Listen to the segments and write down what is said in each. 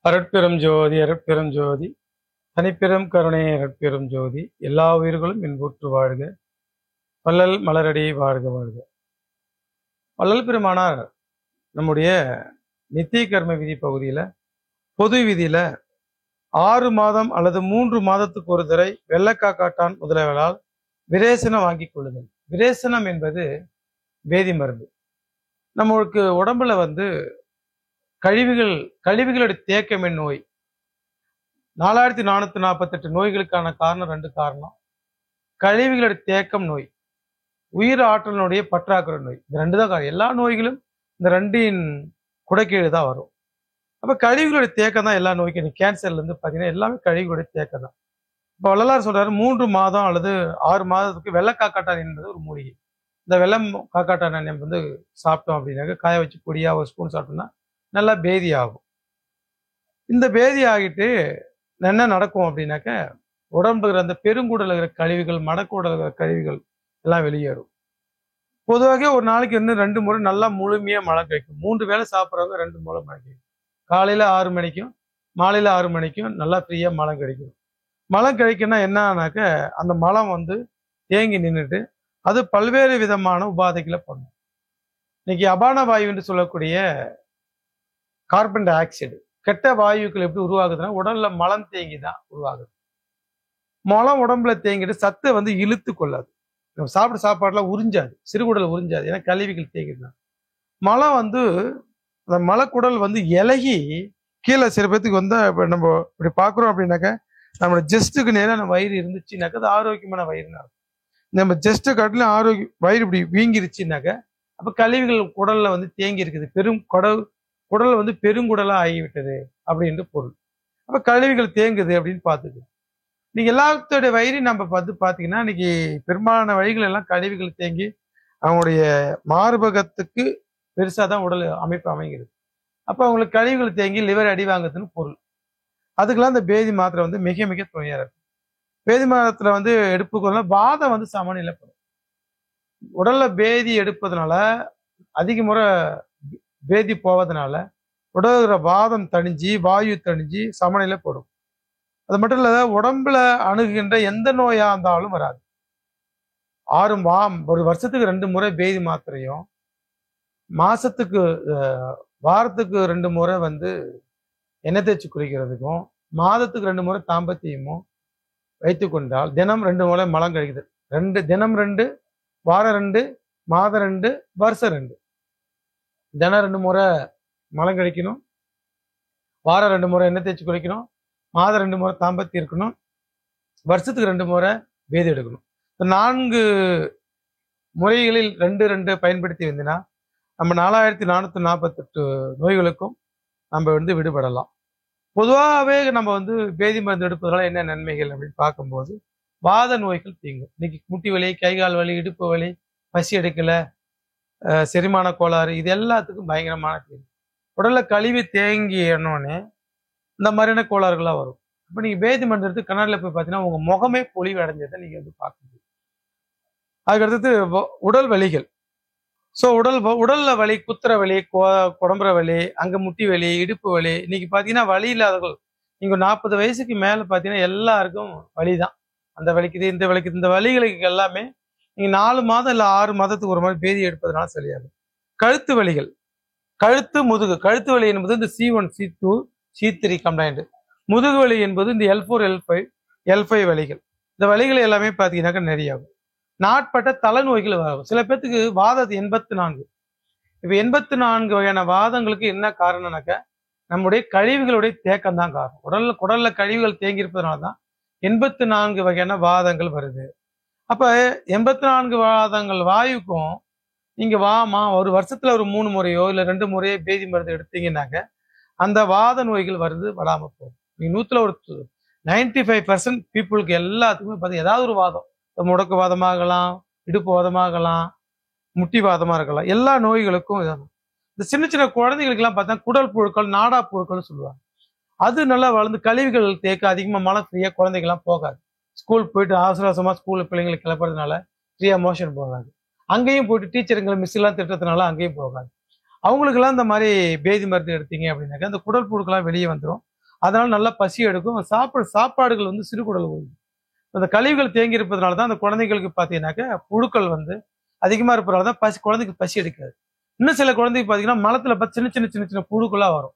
அருட்பெரும் ஜோதி அருட்பெரும் ஜோதி தனிப்பெரும் கருணை அருட்பெரும் ஜோதி எல்லா உயிர்களும் இன்புற்று வாழ்க. வள்ளல் மலரடி வாழ்க வாழ்க. வள்ளல் பெருமானார் நம்முடைய நித்திய கர்ம விதி பகுதியில பொது விதியில 6 மாதம் அல்லது 3 மாதத்துக்கு ஒரு தடவை வெள்ளக்காக்காட்டான் முதலவர்களால் விரேசனம் வாங்கி கொள்ளுதல். விரேசனம் என்பது வேதி மருந்து. நம்மளுக்கு உடம்புல கழிவுகளுடைய தேக்கமே நோய். 4448 நோய்களுக்கான காரணம் 2 காரணம். கழிவுகளுடைய தேக்கம் நோய், உயிர் ஆற்றலினுடைய பற்றாக்குறை நோய். இந்த 2 தான் காரணம். எல்லா நோய்களும் இந்த 2ன் குடைக்கீழ் தான் வரும். அப்ப கழிவுகளுடைய தேக்கம் தான் எல்லா நோய்க்கும். கேன்சர்ல இருந்து பாத்தீங்கன்னா எல்லாமே கழிவுகளுடைய தேக்கம் தான். இப்ப வள்ளலார் சொல்றாரு 3 மாதம் அல்லது 6 மாதத்துக்கு வெள்ளக்காக்காட்டான் என்பது ஒரு மூலிகை. இந்த வெள்ளம் காக்காட்டான் சாப்பிட்டோம் அப்படின்னாக்க காய வச்சு பொடியா ஒரு ஸ்பூன் சாப்பிட்டோம்னா நல்லா பேதி ஆகும். இந்த பேதி ஆகிட்டு என்ன நடக்கும் அப்படின்னாக்க உடம்புல அந்த பெருங்குடல் இருக்கிற கழிவுகள், மடக்குடல் இருக்கிற கழிவுகள் எல்லாம் வெளியேறும். பொதுவாக ஒரு நாளைக்கு 2 முறை நல்லா முழுமையா மலம் கிடைக்கும். 3 வேளை சாப்பிட்றவங்க 2 முறை மலம் கிடைக்கும். காலையில 6 மணிக்கும் மாலையில 6 மணிக்கும் நல்லா ஃப்ரீயா மலம் கிடைக்கும். மலம் கிடைக்குன்னா என்ன ஆனாக்க அந்த மலம் தேங்கி நின்றுட்டு அது பல்வேறு விதமான உபாதைகளை பண்ணும். இன்னைக்கு அபான வாயு என்று சொல்லக்கூடிய கார்பன் டை ஆக்சைடு கெட்ட வாயுக்கள் எப்படி உருவாகுதுன்னா உடல்ல மலம் தேங்கி தான் உருவாகுது. மலம் உடம்புல தேங்கிட்டு சத்தை இழுத்து கொள்ளாது. நம்ம சாப்பிட சாப்பாடுலாம் உறிஞ்சாது, சிறுகுடல் உறிஞ்சாது. ஏன்னா கழிவுகள் தேங்கிடுதான். மலம் அந்த மலக்குடல் இலகி கீழே சில பேத்துக்கு இப்ப நம்ம இப்படி பாக்குறோம் அப்படின்னாக்க நம்மளோட ஜெஸ்ட்டுக்கு நேரம் நம்ம வயிறு இருந்துச்சுனாக்க அது ஆரோக்கியமான வயிறுனா இருக்கும். நம்ம ஜெஸ்ட்டை காட்டிலும் ஆரோக்கியம் வயிறு இப்படி வீங்கிருச்சுனாக்க அப்ப கழிவுகள் குடல்ல தேங்கி இருக்குது. குடல் பெருங்குடலா ஆகிவிட்டது அப்படின்னு பொருள். அப்ப கழிவுகள் தேங்குது அப்படின்னு பார்த்துக்கு. நீங்க எல்லாத்தோடைய வயிறு நம்ம பாத்தீங்கன்னா இன்னைக்கு பெரும்பாலான வழிகள் எல்லாம் கழிவுகள் தேங்கி அவங்களுடைய மார்பகத்துக்கு பெருசாதான் உடல் அமைப்பு அமைகிறது. அப்ப அவங்களுக்கு கழிவுகள் தேங்கி லிவர் அடி வாங்குறதுன்னு பொருள். அதுக்கெல்லாம் இந்த பேதி மாத்திரை மிக மிக துணையா இருக்கும். பேதி மாத்திரை எடுப்புக்கொள்ள வாதம் சமநிலைப்படும். உடல்ல பேதி எடுப்பதனால அதிக முறை பேதி போவதனால உடல்கிற வாதம் தணிஞ்சு வாயு தணிஞ்சு சமநிலைப்படும். அது மட்டும் இல்ல, உடம்புல அணுகுகின்ற எந்த நோயா இருந்தாலும் வராது. ஒரு வருஷத்துக்கு 2 முறை பேதி மாத்திரையும், மாசத்துக்கு வாரத்துக்கு 2 முறை எண்ணெய் தேய்ச்சி குளிக்கிறதுக்கும், மாதத்துக்கு 2 முறை தாம்பத்தியமும் வைத்துக் கொண்டால் தினம் 2 முறை மலம் கழிக்குது. தினம் 2, வாரம் 2, மாதம் 2, வருஷம் 2. தினம் 2 முறை மலம் கழிக்கணும், வாரம் 2 முறை எண்ணெய் தேய்ச்சி குளிக்கணும், மாதம் 2 முறை தாம்பத்தியம் இருக்கணும், வருஷத்துக்கு 2 முறை பேதி எடுக்கணும். 4 முறைகளில் 2 பயன்படுத்தி வந்தீங்கன்னா நம்ம 4448 நோய்களுக்கும் நம்ம விடுபடலாம். பொதுவாகவே நம்ம பேதி மருந்து எடுப்பதனால என்ன நன்மைகள் அப்படின்னு பார்க்கும்போது வாத நோய்கள் தீங்கும். இன்னைக்கு முட்டி வலி, கைகால் வலி, இடுப்பு வலி, பசி எடுக்கல, செரிமான கோளாறு, இது எல்லாத்துக்கும் பயங்கரமான தீங்கு. உடல்ல கழிவு தேங்கினோடனே இந்த மாதிரியான கோளாறுகள்லாம் வரும். இப்போ நீங்க பேதி மருந்து எடுத்து கண்ணாடியில் போய் பார்த்தீங்கன்னா உங்க முகமே பொலிவு அடைஞ்சதை நீங்க பார்க்க முடியும். அதுக்கடுத்தது உடல் வலிகள். ஸோ உடல்ல வலி, குத்துற வலி, குடம்புற வலி, அங்க முட்டி வலி, இடுப்பு வலி. இன்னைக்கு பாத்தீங்கன்னா வலி இல்லாதவர்கள் நீங்க 40 வயசுக்கு மேல பாத்தீங்கன்னா எல்லாருக்கும் வலிதான். அந்த வலிக்குது, இந்த வலிக்குது. இந்த வலிகளுக்கு எல்லாமே நீங்க 4 மாதம் இல்ல 6 மாதத்துக்கு ஒரு மாதிரி பேதி எடுப்பதனால சரியாகும். கழுத்து வலிகள், கழுத்து முதுகு. கழுத்து வலி என்பது இந்த C1, C2, C3 கம்ப்ளைண்ட். முதுகு வலி என்பது இந்த L4, L5 வலிகள். இந்த வலிகள் எல்லாமே பாத்தீங்கன்னாக்கா நிறைய ஆகும். நாட்பட்ட தலைநோய்கள் வரும். சில பேர்த்துக்கு வாதம் 84. இப்ப 84 வகையான வாதங்களுக்கு என்ன காரணம்னாக்க நம்முடைய கழிவுகளுடைய தேக்கம் தான் காரணம். குடல்ல கழிவுகள் தேங்கி இருப்பதனாலதான் 84 வகையான வாதங்கள் வருது. அப்ப 84 வாதங்கள் வாயுக்கும் நீங்க ஒரு வருஷத்துல ஒரு 3 முறையோ இல்ல 2 முறையோ பேதி மருந்து எடுத்தீங்கன்னாக்க அந்த வாத நோய்கள் வராம போகும். நீங்க 100ல ஒரு 95% பீப்புளுக்கு எல்லாத்துக்குமே ஏதாவது ஒரு வாதம், முடக்கு வாதமாகலாம், இடுப்பு வாதமாகலாம், முட்டி வாதமா இருக்கலாம். எல்லா நோய்களுக்கும் இந்த சின்ன சின்ன குழந்தைகளுக்கு எல்லாம் பார்த்தா குடல் புழுக்கள், நாடா புழுக்கள்னு சொல்லுவாங்க. அது நல்லா வளர்ந்து கழிவுகள் தேக்க அதிகமா மழை ஃப்ரீயா குழந்தைகள்லாம் போகாது. ஸ்கூல் போயிட்டு அவசரமா ஸ்கூல்ல பிள்ளைங்களுக்கு கிளப்புறதுனால ஃப்ரீயா மோஷன் போகாது. அங்கேயும் போயிட்டு டீச்சருங்களை மிஸ் எல்லாம் திட்டத்தினால அங்கேயும் போகாது. அவங்களுக்கு எல்லாம் இந்த மாதிரி பேதி மருந்து எடுத்தீங்க அப்படின்னாக்க அந்த குடல் புழுக்கெல்லாம் வெளியே வந்துடும். அதனால நல்லா பசி எடுக்கும். சாப்பாடுகள் வந்து சிறுகுடல் போகும். அந்த கழிவுகள் தேங்கி இருப்பதனால தான் அந்த குழந்தைகளுக்கு பார்த்தீங்கன்னாக்க புழுக்கள் வந்து அதிகமா இருப்பதனால தான் குழந்தைக்கு பசி எடுக்காது. இன்னும் சில குழந்தைக்கு பார்த்தீங்கன்னா மலத்துல சின்ன சின்ன சின்ன சின்ன புழுக்களா வரும்.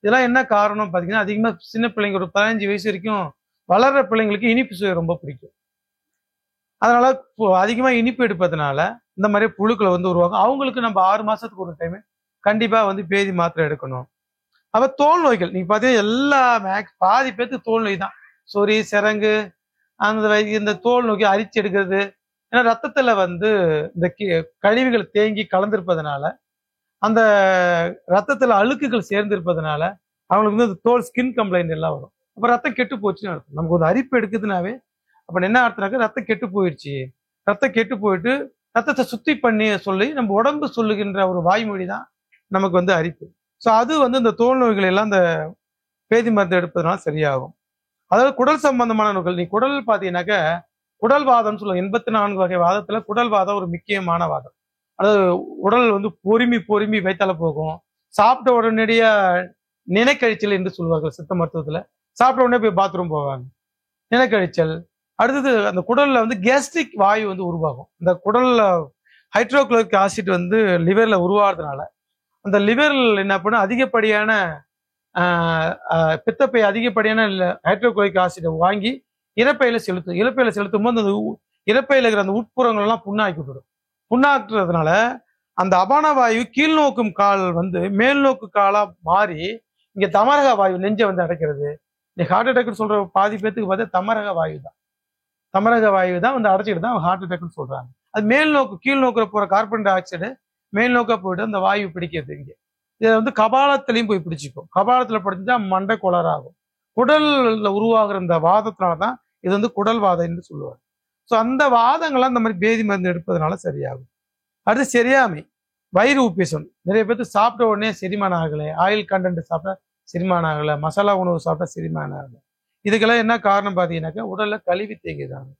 இதெல்லாம் என்ன காரணம் பார்த்தீங்கன்னா, அதிகமா சின்ன பிள்ளைங்க ஒரு 15 வயசு வரைக்கும் வளர்ற பிள்ளைங்களுக்கு இனிப்பு சுவை ரொம்ப பிடிக்கும். அதனால அதிகமா இனிப்பு எடுப்பதனால இந்த மாதிரி புழுக்களை வந்து உருவாகும். அவங்களுக்கு நம்ம 6 மாசத்துக்கு ஒரு டைம் கண்டிப்பா வந்து பேதி மாத்திரை எடுக்கணும். அப்ப தோல் நோய்கள் நீங்க பார்த்தீங்கன்னா எல்லா பாதி பேருக்கு தோல் நோய் தான். சொறி, சிரங்கு, இந்த தோல் நோக்கி அரிச்சு எடுக்கிறது. ஏன்னா ரத்தத்துல வந்து இந்த கழிவுகள் தேங்கி கலந்திருப்பதனால, அந்த ரத்தத்துல அழுக்குகள் சேர்ந்திருப்பதனால அவங்களுக்கு வந்து தோல் ஸ்கின் கம்ப்ளைண்ட் எல்லாம் வரும். அப்ப ரத்தம் கெட்டு போச்சுன்னு அர்த்தம். நமக்கு ஒரு அரிப்பு எடுக்குதுனாவே அப்ப என்ன அர்த்தம்னாக்க ரத்தம் கெட்டு போயிடுச்சு. ரத்தம் கெட்டு போயிட்டு ரத்தத்தை சுத்தி பண்ணி சொல்லி நம்ம உடம்பு சொல்லுகின்ற ஒரு வாய்மொழி தான் நமக்கு வந்து அரிப்பு. ஸோ அது வந்து இந்த தோல் நோய்கள் எல்லாம் இந்த பேதி மருந்து எடுப்பதனால சரியாகும். அதாவது குடல் சம்பந்தமான நோய்கள் நீ குடல் பார்த்தீங்கன்னாக்க குடல் வாதம்னு சொல்லுவாங்க. 84 வகை வாதத்துல குடல் வாதம் ஒரு முக்கியமான வாதம். அதாவது உடல் வந்து பொறுமி வயித்தால போகும். சாப்பிட்ட உடனடியா நினைக்கழிச்சல் என்று சொல்லுவார்கள் சித்த மருத்துவத்துல. சாப்பிட்ட உடனே போய் பாத்ரூம் போவாங்க. நினைக்கழிச்சல். அடுத்தது அந்த குடல்ல வந்து கேஸ்ட்ரிக் வாயு வந்து உருவாகும். இந்த குடல்ல ஹைட்ரோகுளோரிக் ஆசிட் வந்து லிவர்ல உருவாகிறதுனால அந்த லிவரில் என்ன பண்ண அதிகப்படியான பித்தப்பை அதிகப்படியான ஹைட்ரோகுளோரிக் ஆசிடை வாங்கி இறப்பையில செலுத்தும் போது அந்த இறப்பையில இருக்கிற அந்த உட்புறங்கள் எல்லாம் புண்ணாக்கிவிடும். புண்ணாக்குறதுனால அந்த அபான வாயு கீழ்நோக்கும் கால் வந்து மேல் நோக்கு காலா மாறி இங்க தமரக வாயு நெஞ்சை வந்து அடைக்கிறது. நீ ஹார்ட் அட்டாக்னு சொல்ற பாதி பேத்துக்கு பார்த்தா தமரக வாயு தான் வந்து அடைச்சிட்டு தான் ஹார்ட் அட்டாக்னு சொல்றாங்க. அது மேல் நோக்கு கீழ் நோக்கிற போற கார்பன் டை ஆக்சைடு மேல் நோக்கா போயிட்டு அந்த வாயு பிடிக்கிறது. இங்க இதை வந்து கபாலத்திலையும் போய் பிடிச்சிக்கும். கபாலத்துல படிச்சுட்டா மண்டை கோளாறாகும். குடல்ல உருவாகிற இந்த வாதத்தினாலதான் இது வந்து குடல் வாதம் என்று சொல்லுவாங்க. ஸோ அந்த வாதங்கள்லாம் இந்த மாதிரி பேதி மருந்து எடுப்பதனால சரியாகும். அடுத்து சரியாமை, வயிறு உப்பேசம். நிறைய பேருக்கு சாப்பிட்ட உடனே செரிமானம் ஆகலை, ஆயில் கண்டென்ட் சாப்பிட்டா செரிமானம் ஆகலை, மசாலா உணவு சாப்பிட்டா செரிமானம் ஆகலை. இதுக்கெல்லாம் என்ன காரணம் பார்த்தீங்கன்னாக்கா உடல்ல கழிவு தேங்கிதாங்க.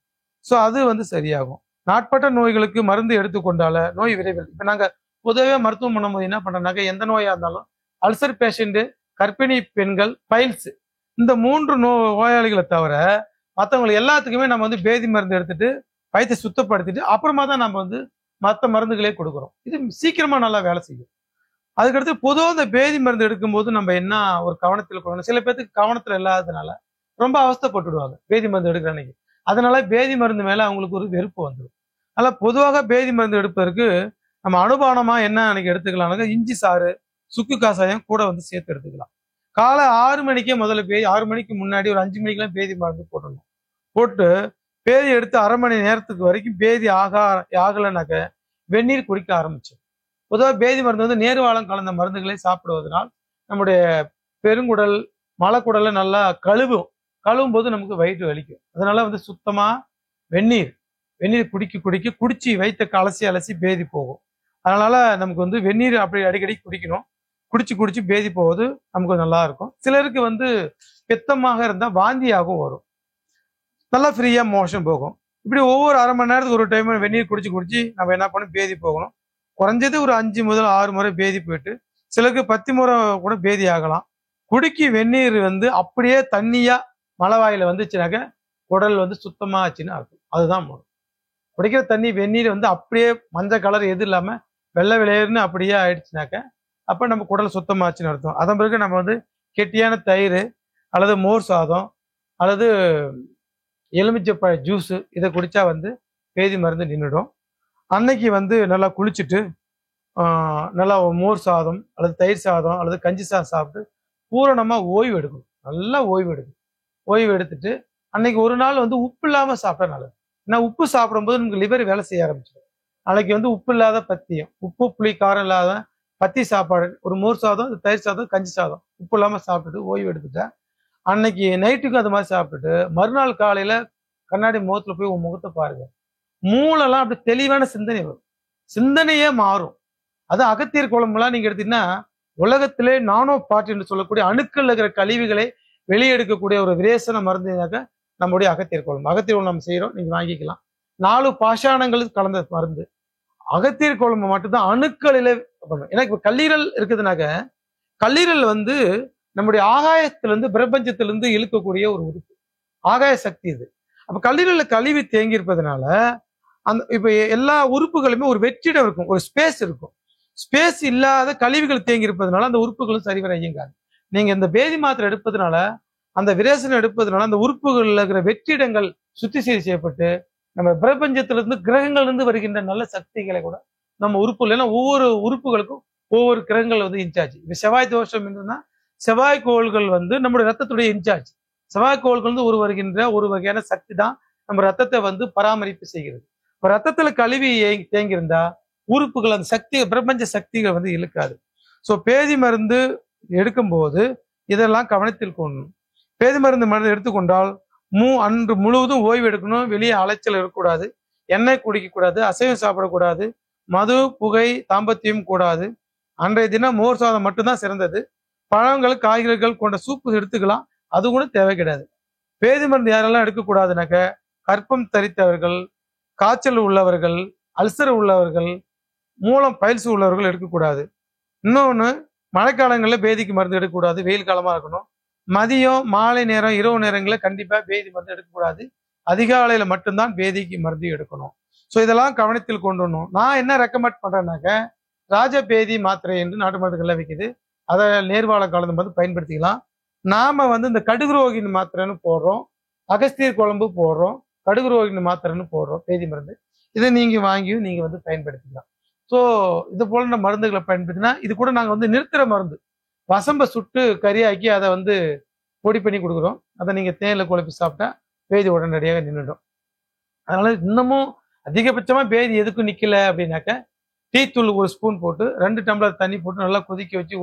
ஸோ அது வந்து சரியாகும். நாட்பட்ட நோய்களுக்கு மருந்து எடுத்துக்கொண்டால நோய் விரைவில் இப்ப நாங்க பொதுவாக மருத்துவம் பண்ணும்போது என்ன பண்றோம்னாக்க எந்த நோயா இருந்தாலும் அல்சர் பேஷண்ட், கர்ப்பிணி பெண்கள், பைல்ஸ் இந்த 3 நோயாளிகளை தவிர மற்றவங்களுக்கு எல்லாத்துக்குமே நம்ம வந்து பேதி மருந்து எடுத்துட்டு வயிற்றை சுத்தப்படுத்திட்டு அப்புறமா தான் நம்ம வந்து மற்ற மருந்துகளே கொடுக்குறோம். இது சீக்கிரமா நல்லா வேலை செய்யும். அதுக்கடுத்து பொதுவாக இந்த பேதி மருந்து எடுக்கும்போது நம்ம என்ன ஒரு கவனத்தில் கொடுக்கணும். சில பேருக்கு கவனத்துல இல்லாததுனால ரொம்ப அவஸ்தைப்பட்டுடுவாங்க பேதி மருந்து எடுக்கிற அன்னைக்கு. அதனால பேதி மருந்து மேல அவங்களுக்கு ஒரு வெறுப்பு வந்துடும். அதனால பொதுவாக பேதி மருந்து எடுப்பதற்கு நம்ம அனுபானமா என்ன அன்னைக்கு எடுத்துக்கலாம்னாக்க இஞ்சி சாறு, சுக்கு காசாயம் கூட வந்து சேர்த்து எடுத்துக்கலாம். காலை 6 மணிக்கே முதல்ல 6 மணிக்கு முன்னாடி ஒரு 5 மணிக்கெல்லாம் பேதி மருந்து போடணும். போட்டு பேதி எடுத்து அரை மணி நேரத்துக்கு வரைக்கும் பேதி ஆகலைனாக்க வெந்நீர் குடிக்க ஆரம்பிச்சு. பொதுவாக பேதி மருந்து வந்து நேர்வாளம் கலந்த மருந்துகளை சாப்பிடுவதனால் நம்முடைய பெருங்குடல், மலக்குடலை நல்லா கழுவும் போது நமக்கு வயிற்று வலிக்கும். அதனால வந்து சுத்தமா வெந்நீர் குடிச்சு வயிற்றை அலசி பேதி போகும். அதனால நமக்கு வந்து வெந்நீர் அப்படி அடிக்கடி குடிக்கணும். குடிச்சு பேதி போவது நமக்கு நல்லா இருக்கும். சிலருக்கு வந்து பித்தமாக இருந்தா வாந்தியாகவும் வரும். நல்லா ஃப்ரீயா மோஷன் போகும். இப்படி ஒவ்வொரு அரை மணி நேரத்துக்கு ஒரு டைம் வெந்நீர் குடிச்சு நம்ம என்ன பண்ணணும், பேதி போகணும். குறைஞ்சது ஒரு 5 முதல் 6 முறை பேதி போயிட்டு சிலருக்கு 10 முறை கூட பேதி ஆகலாம். குடிக்கி வெந்நீர் வந்து அப்படியே தண்ணியா மலைவாயில வந்துச்சுனாக்க உடல் வந்து சுத்தமா ஆச்சுன்னு அர்த்தம். அதுதான் குடிக்கிற தண்ணி வெந்நீர் வந்து அப்படியே மஞ்சள் கலர் எது இல்லாம வெள்ளை விளையர்னு அப்படியே ஆயிடுச்சுனாக்க அப்ப நம்ம குடல் சுத்தமாச்சுன்னு அர்த்தம். அதன் பிறகு நம்ம வந்து கெட்டியான தயிர் அல்லது மோர் சாதம் அல்லது எலுமிச்சப்பழ ஜூஸ் இதை குடிச்சா வந்து பேதி மருந்து நின்றுடும். அன்னைக்கு வந்து நல்லா குளிச்சுட்டு நல்லா மோர் சாதம் அல்லது தயிர் சாதம் அல்லது கஞ்சி சாதம் சாப்பிட்டு பூரணமா ஓய்வு எடுக்கணும். நல்லா ஓய்வு எடுத்துட்டு அன்னைக்கு ஒரு நாள் வந்து உப்பு இல்லாம சாப்பிட்டா நல்லது. ஏன்னா உப்பு சாப்பிடும்போது நமக்கு லிவர் வேலை செய்ய ஆரம்பிச்சிடும். நாளைக்கு வந்து உப்பு இல்லாத பத்தியம், உப்பு புளி காரம் இல்லாத பத்தி சாப்பாடு, ஒரு மோர் சாதம், தயிர் சாதம், கஞ்சி சாதம் உப்பு இல்லாம சாப்பிட்டுட்டு ஓய்வு எடுத்துட்டா அன்னைக்கு நைட்டுக்கும் அது மாதிரி சாப்பிட்டுட்டு மறுநாள் காலையில கண்ணாடி முகத்துல போய் உன் முகத்தை பாருங்க. மூளைலாம் அப்படி தெளிவான சிந்தனை வரும். சிந்தனையே மாறும். அது அகத்தியர் குழம்புலாம் நீங்க எடுத்தீங்கன்னா உலகத்திலே நானோ பாட்டு என்று சொல்லக்கூடிய அணுக்கள் இருக்கிற கழிவுகளை வெளியெடுக்கக்கூடிய ஒரு விரேசன மருந்துனாக்க நம்முடைய அகத்தியர் குழம்பு. அகத்தியர் குழம்பு நம்ம செய்யறோம், நீங்க வாங்கிக்கலாம். 4 பாஷாணங்கள் கலந்த மருந்து. அகத்தியர் குழம்பு மட்டும்தான் அணுக்களில பண்ணும். ஏன்னா இப்ப கல்லீரல் இருக்குதுனாக்க கல்லீரல் வந்து நம்முடைய ஆகாயத்திலிருந்து பிரபஞ்சத்திலிருந்து இழுக்கக்கூடிய ஒரு உறுப்பு. ஆகாய சக்தி இது. அப்ப கல்லீரல்ல கழிவு தேங்கி இருப்பதனால அந்த இப்ப எல்லா உறுப்புகளுமே ஒரு வெற்றிடம் இருக்கும், ஒரு ஸ்பேஸ் இருக்கும். ஸ்பேஸ் இல்லாத கழிவுகள் தேங்கி இருப்பதனால அந்த உறுப்புகளும் சரிவர இயங்காது. நீங்க இந்த பேதி மாத்திரை எடுப்பதனால, அந்த விரேசனம் எடுப்பதனால அந்த உறுப்புகள்ல இருக்கிற வெற்றிடங்கள் சுத்தி சரி செய்யப்பட்டு நம்ம பிரபஞ்சத்திலிருந்து கிரகங்கள்ல இருந்து வருகின்ற நல்ல சக்திகளை கூட நம்ம உறுப்புகள், ஏன்னா ஒவ்வொரு உறுப்புகளுக்கும் ஒவ்வொரு கிரகங்கள் வந்து இன்சார்ஜ். இப்ப செவ்வாய் தோஷம் என்னன்னா செவ்வாய் கோள்கள் வந்து நம்முடைய ரத்தத்துடைய இன்சார்ஜ். செவ்வாய் கோள்கள் வந்து ஒரு வருகின்ற ஒரு வகையான சக்தி தான் நம்ம ரத்தத்தை வந்து பராமரிப்பு செய்கிறது. இப்ப ரத்தத்துல கழிவு தேங்கி இருந்தா உறுப்புகள் அந்த சக்தி பிரபஞ்ச சக்திகள் வந்து இழுக்காது. ஸோ பேதி மருந்து எடுக்கும்போது இதெல்லாம் கவனத்தில் கொள்ளணும். பேதி மருந்து எடுத்துக்கொண்டால் அன்று முழுவதும் ஓய்வு எடுக்கணும். வெளியே அலைச்சல் இருக்கக்கூடாது, எண்ணெய் குடிக்கக்கூடாது, அசைவம் சாப்பிடக்கூடாது, மது புகை தாம்பத்தியம் கூடாது. அன்றைய தினம் மோர் சாதம் மட்டும்தான் சிறந்தது. பழங்கள் காய்கறிகள் கொண்ட சூப்பு எடுத்துக்கலாம், அது கூட தேவை கிடையாது. பேதி மருந்து யாரெல்லாம் எடுக்கக்கூடாதுனாக்க கர்ப்பம் தரித்தவர்கள், காய்ச்சல் உள்ளவர்கள், அல்சர் உள்ளவர்கள், மூலம் பயில்சு உள்ளவர்கள் எடுக்கக்கூடாது. இன்னொன்று, மழைக்காலங்களில் பேதிக்கு மருந்து எடுக்கக்கூடாது, வெயில் காலமா இருக்கணும். மதியம் மாலை நேரம் இரவு நேரங்களில் கண்டிப்பா பேதி மருந்து எடுக்கக்கூடாது. அதிகாலையில மட்டும்தான் பேதிக்கு மருந்து எடுக்கணும். ஸோ இதெல்லாம் கவனத்தில் கொண்டு வரணும். நான் என்ன ரெக்கமெண்ட் பண்றேன்னாக்க ராஜ பேதி மாத்திரை என்று நாட்டு மருந்துகள்ல விற்குது, அதை நேர்வாழ கலந்து வந்து பயன்படுத்திக்கலாம். நாம வந்து இந்த கடுகுரோகின் மாத்திரைன்னு போடுறோம், அகஸ்தியர் குழம்பு போடுறோம், கடுகுரோகின் மாத்திரைன்னு போடுறோம் பேதி மருந்து. இதை நீங்க வாங்கியும் நீங்க வந்து பயன்படுத்திக்கலாம். ஸோ இது போல மருந்துகளை பயன்படுத்தினா இது கூட நாங்கள் வந்து நிறுத்துற மருந்து, வசம்ப சுட்டு கறியாக்கி அதை வந்து பொடி பண்ணி கொடுக்குறோம். அதை நீங்க தேனில் குழப்பி சாப்பிட்டா பேதி உடனடியாக நின்றுடும். அதனால இன்னமும் அதிகபட்சமா பேதி எதுக்கும் நிக்கல அப்படின்னாக்க டீ தூள் ஒரு ஸ்பூன் போட்டு 2 டம்ளர் தண்ணி போட்டு நல்லா கொதிக்க வச்சு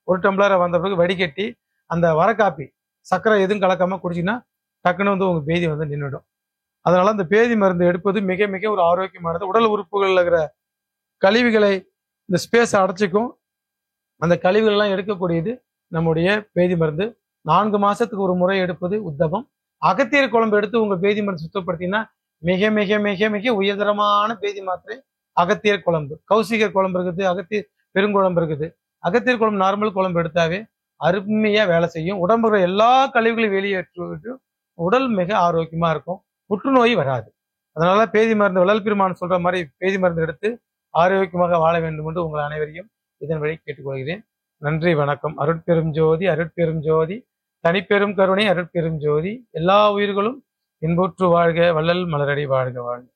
ஒரு டம்ளரை வந்த பிறகு வடிகட்டி அந்த வரக்காப்பி சர்க்கரை எதுவும் கலக்காம குடிச்சிங்கன்னா டக்குன்னு வந்து உங்க பேதி வந்து நின்றுடும். அதனால அந்த பேதி மருந்து எடுப்பது மிக மிக ஒரு ஆரோக்கியமானது. உடல் உறுப்புகளில் இருக்கிற கழிவுகளை இந்த ஸ்பேஸ் அடைச்சிக்கும். அந்த கழிவுகள் எல்லாம் எடுக்கக்கூடியது நம்முடைய பேதி மருந்து. 4 மாசத்துக்கு ஒரு முறை எடுப்பது உத்தமம். அகத்தியர் குழம்பு எடுத்து உங்க பேதி மருந்து சுத்தப்படுத்தினா மிக மிக மிக மிக உயர்தரமான பேதி மாத்திரை அகத்தியர் குழம்பு. கௌசிகர் குழம்பு இருக்குது, அகத்தியர் பெருங்குழம்பு இருக்குது. அகத்தியர் குழம்பு நார்மல் குழம்பு எடுத்தாவே அருமையா வேலை செய்யும். உடம்புல எல்லா கழிவுகளையும் வெளியேற்று உடல் மிக ஆரோக்கியமா இருக்கும், புற்றுநோய் வராது. அதனால பேதி மருந்து வள்ளல் பெருமான் சொல்ற மாதிரி பேதி மருந்து எடுத்து ஆரோக்கியமாக வாழ வேண்டும் என்று உங்கள் அனைவரையும் இதன் வழி கேட்டுக்கொள்கிறேன். நன்றி, வணக்கம். அருட்பெரும் ஜோதி, அருட்பெரும் ஜோதி, தனிப்பெரும் கருணை, அருட்பெரும் ஜோதி. எல்லா உயிர்களும் இன்புற்று வாழ்க, வள்ளல் மலரடி வாழ்க வாழ்க.